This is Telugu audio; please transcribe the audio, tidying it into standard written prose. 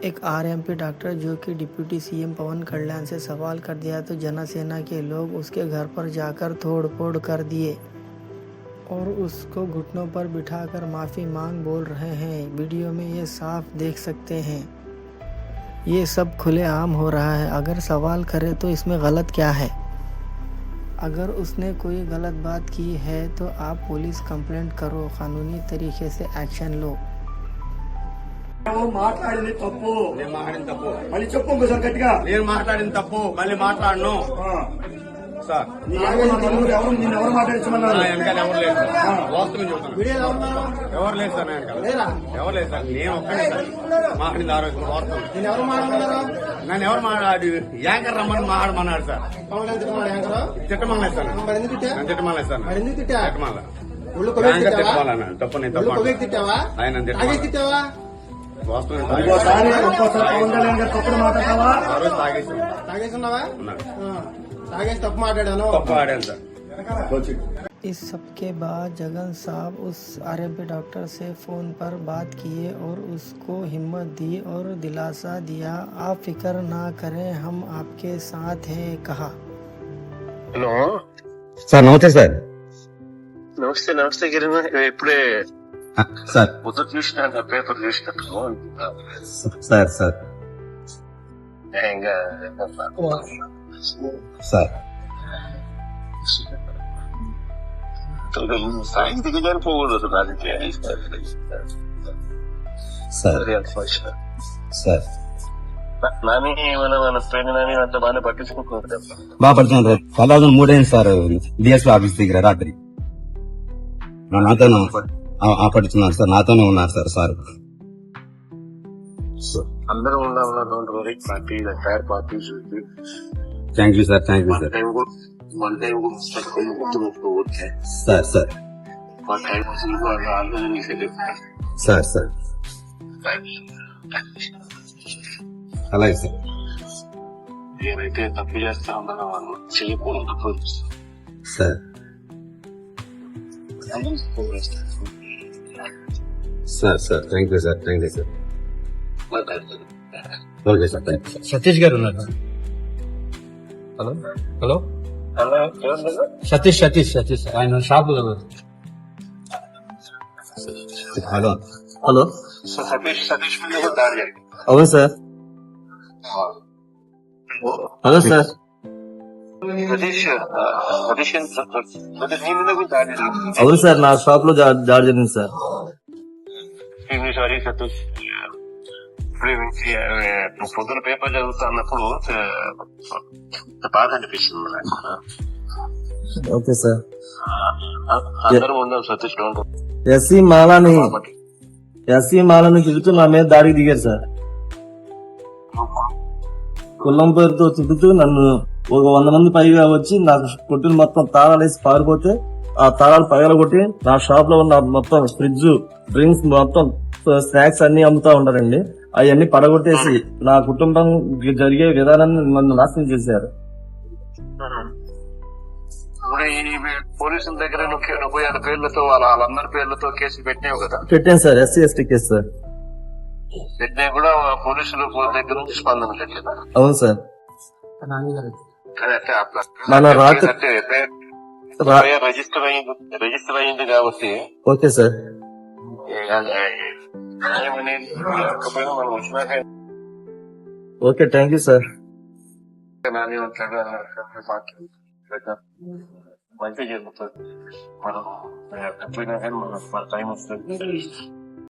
एक आरएमपी डॉक्टर जो कि डिप्टी सीएम पवन कल्याण से सवाल कर दिया तो जनसेना के लोग उसके घर पर जाकर तोड़-फोड़ कर दिए और उसको घुटनों पर बिठाकर माफ़ी मांग बोल रहे हैं। वीडियो में ये साफ देख सकते हैं। ये सब खुलेआम हो रहा है। अगर सवाल करे तो इसमें गलत क्या है? अगर उसने कोई गलत बात की है तो आप पुलिस कंप्लेंट करो, कानूनी तरीके से एक्शन लो। మాట్లాడింది తప్పు. నేను మాట్లాడిన తప్పు. మళ్ళీ చెప్పు ఇంకోసారి గట్టిగా. నేను మాట్లాడిన తప్పు మళ్ళీ మాట్లాడను సార్. నిన్ను ఎవరు మాట్లాడించమన్నారు? వెనకాల ఎవరు లేదు సార్. వాస్తవం చెబుతాను. ఎవరు లేదు సార్. ఎవరు లేదు సార్. నేను ఒక్కడే సార్ మాట్లాడింది. ఆ రోజు వాస్తవం. నన్ను ఎవరు మాట్లాడి యాంకర్ రమ్మని మాట్లాడమన్నాడు సార్. తిట్టమలేదు సార్. నన్ను తిట్టమలేదు సార్. తిట్టమల్ల యాంకర్ తిట్టమన్నాడు. తప్పు నేను తప్పు. ఆయన తిట్టమా వాస్తవం. ఇంకోసారి పవన్ కళ్యాణ్ గారు తప్పుడు మాట్లాడతావా? ఆ రోజు తాగేసున్నావా? తాగేసి తప్పు మాట్లాడాను. తప్పు ఆడాను సార్. इस सब के बाद जगन साहब उस आरएमपी डॉक्टर से फ़ोन पर बात किए और उसको हिम्मत दी और दिलासा दिया। आप फिक्र ना करें, हम आपके साथ हैं, कहा। హలో సార్ నమస్తే సార్. నమస్తే గిరిమ. ఇప్పుడే సార్ పొద్దు చూసిన పేపర్ చూసినట్టు సార్ సార్ ఇంకా సార్ సాయంత్రం కానీ పోకూడదు రాజకీయ సార్ సార్ నాని మన ఫ్రెండ్ నాని అంత బాగానే పట్టించుకుంటున్నారు. బాగా పడుతున్నాను సార్. 2003 సార్ డిఎస్పీ ఆఫీస్ దగ్గర రాత్రి నాతోనే పడుతున్నారు సార్. నాతోనే ఉన్నారు సార్. సార్ అందరూ ఉండాలి. Party entire party thank you sir. Thank you sir. One time okay sir sir one time sir sir అలాగే సార్. ఏమైతే తప్పు చేస్తా ఉన్నారో వాళ్ళు చేయకూడదు తప్పు sir sir sir thank you sir. Thank you sir. Okay sir. Thank you. Satish గారు ఉన్నారు. హలో హలో అలా సతీష్ ఆయన షాప్ లో. హలో హలో సతీష్ మీద కూడా దాడి జరిగింది. అవును సార్. Hello sir. సతీష్ నీ మీద కూడా దాడి జరిగింది. అవును సార్. నా షాప్ లో దాడి జరిగింది సార్. సారీ సతీష్. ఇప్పుడు పొద్దున పేపర్ చదువుతా అన్నప్పుడు బాధ అనిపిస్తుంది నాకు. Okay sir. అందరం ఉందాం సతీష్. ఎస్సీ మాలను తిరుగుతూ నా మీద దాడికి దిగారు సార్. కుల్లం పేరుతో తిరుగుతూ నన్ను ఒక 100 మంది పైగా వచ్చి నాకు కొట్టిన మొత్తం తాళాలు వేసి పారిపోతే ఆ తాళాలు పగలగొట్టి నా షాప్ లో ఉన్న మొత్తం ఫ్రిడ్జ్, డ్రింక్స్, మొత్తం స్నాక్స్ అన్ని అమ్ముతా ఉంటారండి. అవన్నీ పడగొట్టేసి నా కుటుంబం జరిగే విధానాన్ని నన్ను నాశనం చేశారు. పోలీసుల దగ్గర 36 పేర్లతో వాళ్ళందరి పేర్లతో కేసులు పెట్టినావు కదా? పెట్టాను sir. SC ST case sir. పెట్టినా కూడా పోలీసుల దగ్గర నుంచి స్పందన లేదు. అవును సార్. మన రిజిస్టర్ అయింది కాబట్టి. Okay sir. మనం వచ్చినాక ఓకే థ్యాంక్ యూ సార్. మంచిగా జరుగుతుంది. మనం ఎప్పుడైనా కానీ మన టైం వస్తుంది.